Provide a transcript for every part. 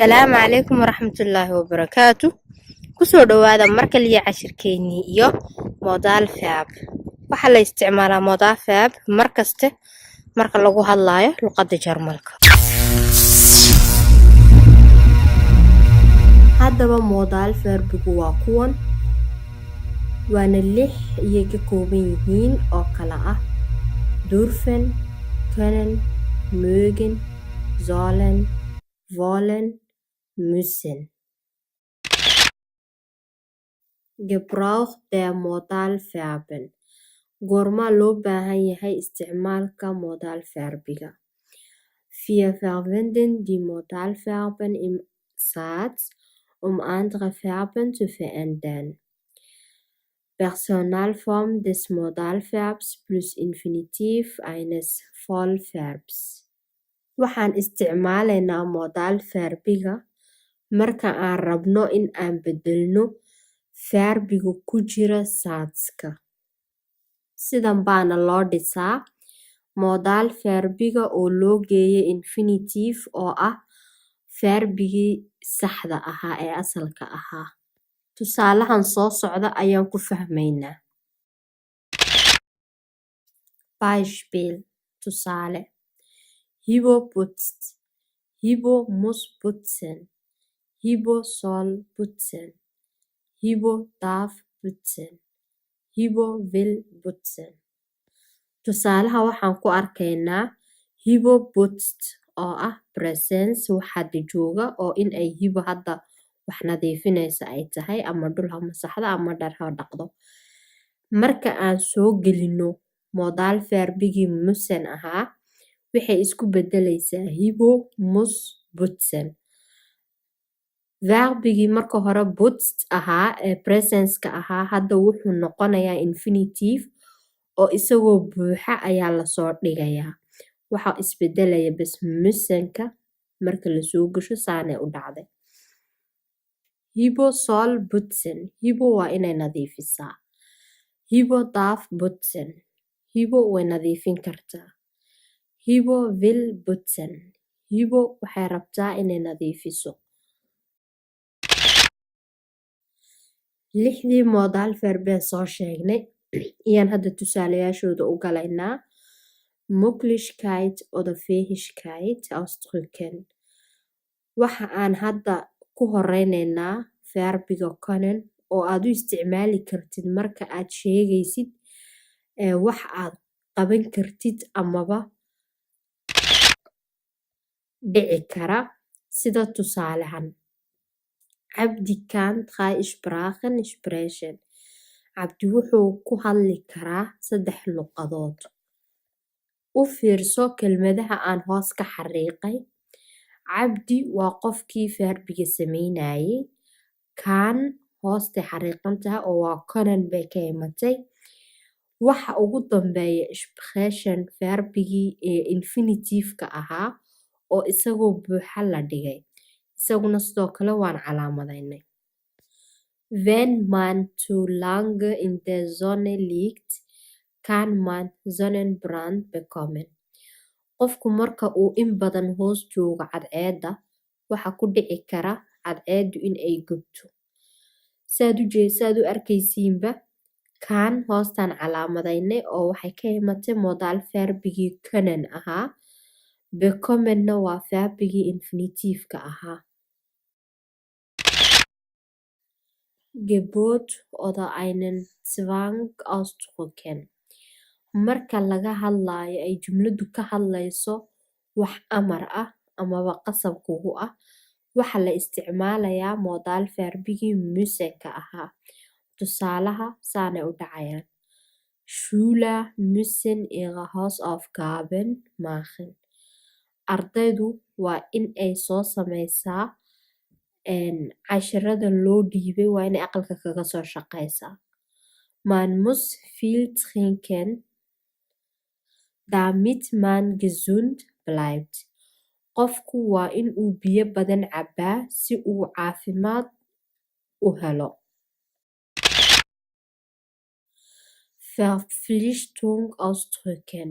Salaamu calaykum waraxmatullaahi wabarakaatu. Kusoo dhawaada mar kaliya cashirkeennii iyo modal verb. Waxaa la isticmaalaa modal verb markaste marka lagu hadlaayo luqadda Jarmalka. Haddaba modal verbigu waa kuwan, waana 6 iyay ka kooban yihiin oo kala ah dürfen, können, mögen, sollen, wollen, müssen. Gebrauch der Modalverben. Goormaa loo baahan yahay isticmaalka modal verbiga? Wir verwenden die Modalverben im Satz, andere Verben zu verändern. Personalform des Modalverbs plus Infinitiv eines Vollverbs. Waxaan isticmaalaynaa modal verbiga marka aan rabno in aan bedelno verbiga ku jira saadska. Sidan baana loo dhisaa modal verbiga oo loo geeyo infinitive oo ah verbigii saxda ahaa ee asalka ahaa. Tusaalahan soo socda ayaan ku fahmaynaa. Beispiel, tusaale. Hibo putzt. Hibo muss putzen. Hibo soll putzen. Hibo darf putzen. Hibo will putzen. Tusaalaha waxaan ku arkaynaa Hibo putzt oo ah presence waxaad jooga oo in ay hibo hadda wax nadiifinaysa ay tahay ama dhul ha masaxda ama dhar ha dhaqdo. Marka aan soo gelino modal verbigii müssen ahaa waxay isku bedelaysaa Hibo muss putzen. Verbigii marka hore putzt ahaa ee presence-ka ahaa hadda wuxuu noqonayaa infinitive oo isagoo buuxa ayaa lasoo dhigayaa. Waxaa isbedelaya bas müssen-ka marka lasoo gasho saanay u dhacday. Hibo soll putzen. Hibo waa inay nadiifisaa. Hibo darf putzen. Hibo way nadiifin kartaa. Hibo will putzen. Hibo waxay rabtaa inay nadiifiso. 6dii modal verbee soo sheegnay iyaan hadda tusaalayaashooda u galaynaa. Möglichkeit oder Fähigkeit ausdrücken. Waxa aan hadda ku horeynaynaa verbiga können oo aad u isticmaali kartid marka aad sheegaysid wax aad qaban kartid amaba dhici kara sida tusaalahan. Cabdi kann 3 Sprachen sprechen. Cabdi wuxuu ku hadli karaa 3 luqadood. U fiirso kelmadaha aan hoos ka xariiqay. Cabdi waa qofkii verbiga sameynayay. Kann hoostay xariiqantaha oo waa können bay ka imatay. Waxa ugu dambeeya sprechen verbigii ee infinitive-ka ahaa oo isagoo buuxa la dhigay. Isaguna sidoo kale waan calaamadaynay. Wenn man zu lange in der Sonne liegt, kann man Sonnenbrand bekommen. Qofku marka uu in badan hoos joogo cadceedda waxa ku dhici kara cadceeddu in ay gubto. Saad u arkaysiinba kann hoostaan calaamadaynay oo waxay ka imatay modal verbigii können ahaa. Bekommenna waa verbigii infinitive-ka ahaa. Gebot oder einen Zwang ausdrücken. Marka laga hadlaayo ay jumladu ka hadlayso wax amar ah amaba qasab kugu ah waxa la isticmaalayaa modal verbigii müssen-ka ahaa. Tusaalaha saanay u dhacayaan. Schüler müssen ihre Hausaufgaben machen. Ardaydu waa in ay soo sameysaa casharada loo dhiibay waa inay aqalka kaga soo shaqaysaa. Man muss viel trinken damit man gesund bleibt. Qofku waa in uu biyo badan cabaa si uu caafimaad u helo. Verpflichtung ausdrücken.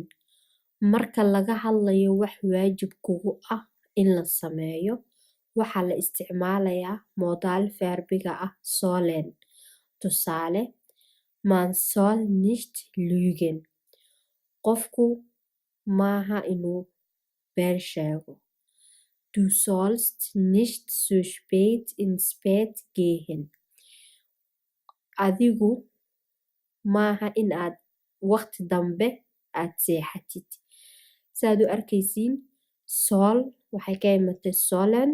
Marka laga hadlayo wax waajib kugu ah in la sameeyo waxaa la isticmaalayaa modal verbiga ah sollen. Tusaale, man soll nicht lügen. Qofku maaha inuu been sheego. Du sollst nicht so spät ins Bett gehen. Adigu maaha in aad waqti dambe aad seexatid. Saad u arkaysiin, soll waxay ka imatay sollen,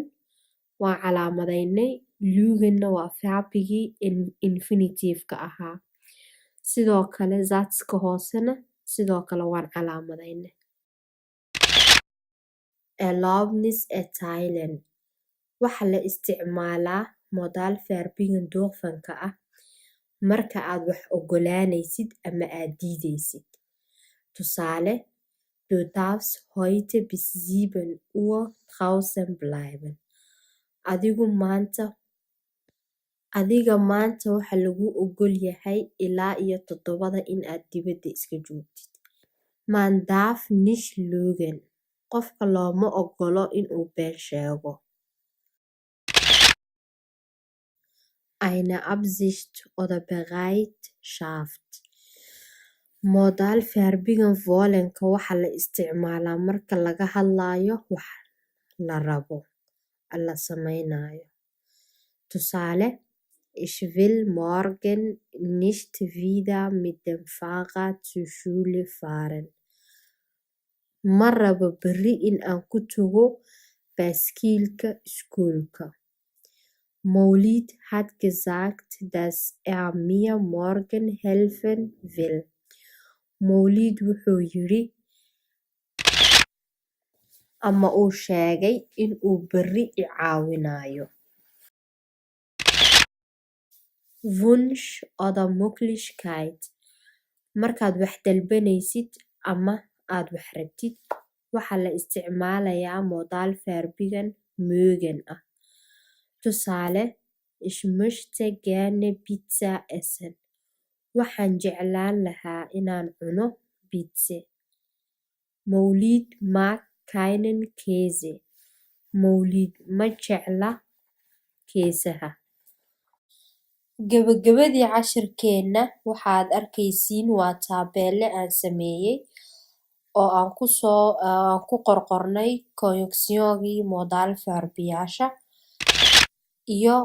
waa calaamadaynay, lügenna waa verbigii infinitive-ka ahaa. Sidoo kale zatska hoosena sidoo kale waan calaamadaynay. Erlaubnis erteilen. Waxaa la isticmaalaa modal verbigan doorfanka ah marka aad wax ogolaanaysid ama aad diidaysid. Tusaale, du darfst heute bis 7 Uhr draußen bleiben. Adiga maanta waxa lagu ogol yahay ilaa iyo 7 in aad dibadda iska joogtid. Man darf nicht lügen. Qofka looma ogolo inuu been sheego. Eine Absicht oder Bereitschaft. Modal verbigan wollenka waxaa la isticmaalaa marka laga hadlayo wax la rabo la sameynayo. Tusaale, ich will morgen nicht wieder mit dem Fahrrad zur Schule fahren. Ma rabo berri in aan ku tago baaskiilka iskuulka. Maulid hat gesagt, dass mir morgen helfen will. Maulid wuxuu yiri ama uu sheegay in uu berri i caawinayo. Wunsch oder Möglichkeit. Markaad wax dalbanaysid ama aad wax rabtid, waxaa la isticmaalayaa modal verbigan mögen ah. Tusaale, ich möchte gerne Pizza essen. Waxaan jeclaan lahaa inaan cuno pizza. Maulid mag keinen Käse. Maulid ma jecla keesaha. Gabagabadii cashirkeena waxaad arkaysiin waa taabeelle aan sameeyey oo aan ku qorqornay conjunctiongii modal verbiyaasha iyo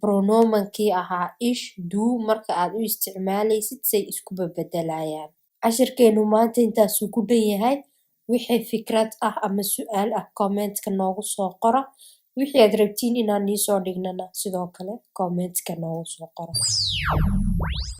pronomankii ahaa ich, du marka aad u isticmaalaysid say isku bedelayaan. Cashirkeenu maanta intaasuu ku dhan yahay. Wixii fikrad ah ama su'aal ah commentka noogu soo qora. Wixii aad rabtiin inaan nii soo dhignana sidoo kale commentka noogu soo qora.